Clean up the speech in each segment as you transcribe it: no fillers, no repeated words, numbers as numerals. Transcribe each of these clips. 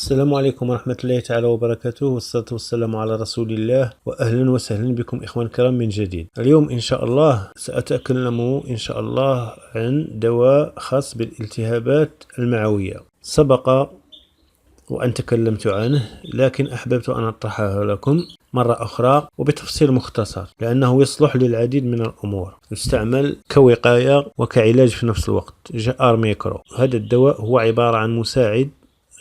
السلام عليكم ورحمة الله تعالى وبركاته، والصلاة والسلام على رسول الله، وأهلا وسهلا بكم إخوان الكرام من جديد. اليوم إن شاء الله سأتكلم إن شاء الله عن دواء خاص بالالتهابات المعوية. سبق وأن تكلمت عنه، لكن أحببت أن أطرحه لكم مرة أخرى وبتفصيل مختصر، لأنه يصلح للعديد من الأمور، يستعمل كوقاية وكعلاج في نفس الوقت. جار ميكرو، هذا الدواء هو عبارة عن مساعد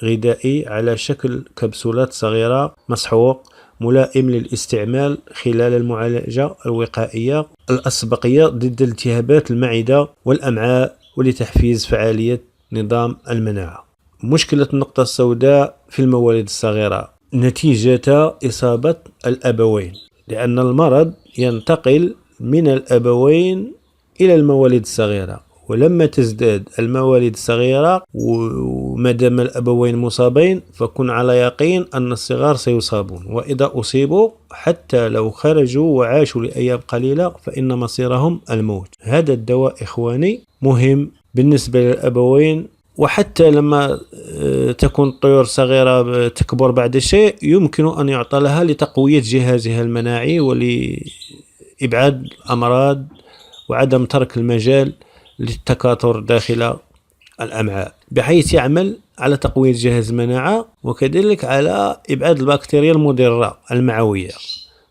غذائي على شكل كبسولات صغيرة مسحوق، ملائم للاستعمال خلال المعالجة الوقائية الأسبقية ضد التهابات المعدة والأمعاء، ولتحفيز فعالية نظام المناعة. مشكلة النقطة السوداء في المواليد الصغيرة نتيجة إصابة الأبوين، لأن المرض ينتقل من الأبوين إلى المواليد الصغيرة، ولما تزداد المواليد الصغيرة ومادام الأبوين مصابين فكن على يقين أن الصغار سيصابون، وإذا أصيبوا حتى لو خرجوا وعاشوا لأيام قليلة فإن مصيرهم الموت. هذا الدواء إخواني مهم بالنسبة للأبوين، وحتى لما تكون الطيور صغيرة تكبر بعد شيء يمكن أن يعطى لها لتقوية جهازها المناعي ولإبعاد الأمراض وعدم ترك المجال للتكاثر داخل الأمعاء، بحيث يعمل على تقوية جهاز المناعة وكذلك على إبعاد البكتيريا المضرة المعوية.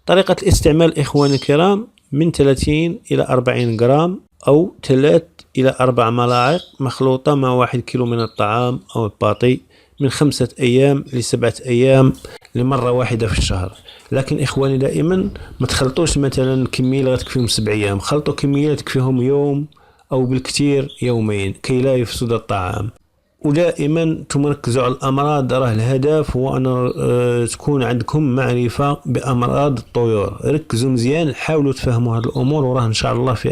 طريقة الاستعمال إخواني الكرام من 30 إلى 40 جرام أو 3 إلى 4 ملاعق مخلوطة مع 1 كيلو من الطعام أو الباطي من 5 أيام ل7 أيام لمرة واحدة في الشهر. لكن إخواني دائما ما تخلطوش مثلا كمية اللي غتكفيهم 7 أيام، خلطوا كمية تكفيهم يوم أو بالكثير يومين كي لا يفسد الطعام. ودائما تركزوا على الأمراض، راه الهدف هو أن تكون عندكم معرفة بأمراض الطيور. ركزوا مزيان، حاولوا تفهموا هذه الأمور، وراه إن شاء الله في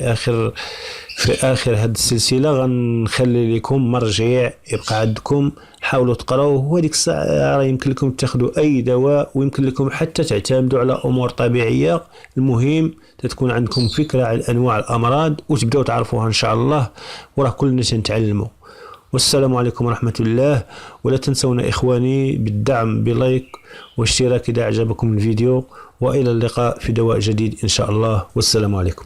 آخر هذه السلسلة غنخلي لكم مرجع يبقى عندكم، حاولوا تقراوه، وهذيك الساعة يمكن لكم تاخذوا أي دواء، ويمكن لكم حتى تعتمدوا على أمور طبيعية. المهم تكون عندكم فكرة عن أنواع الأمراض وتبدأوا تعرفوها إن شاء الله، وراه كلنا نتعلموا. والسلام عليكم ورحمة الله. ولا تنسونا إخواني بالدعم بلايك واشتراك إذا أعجبكم الفيديو، وإلى اللقاء في دواء جديد إن شاء الله، والسلام عليكم.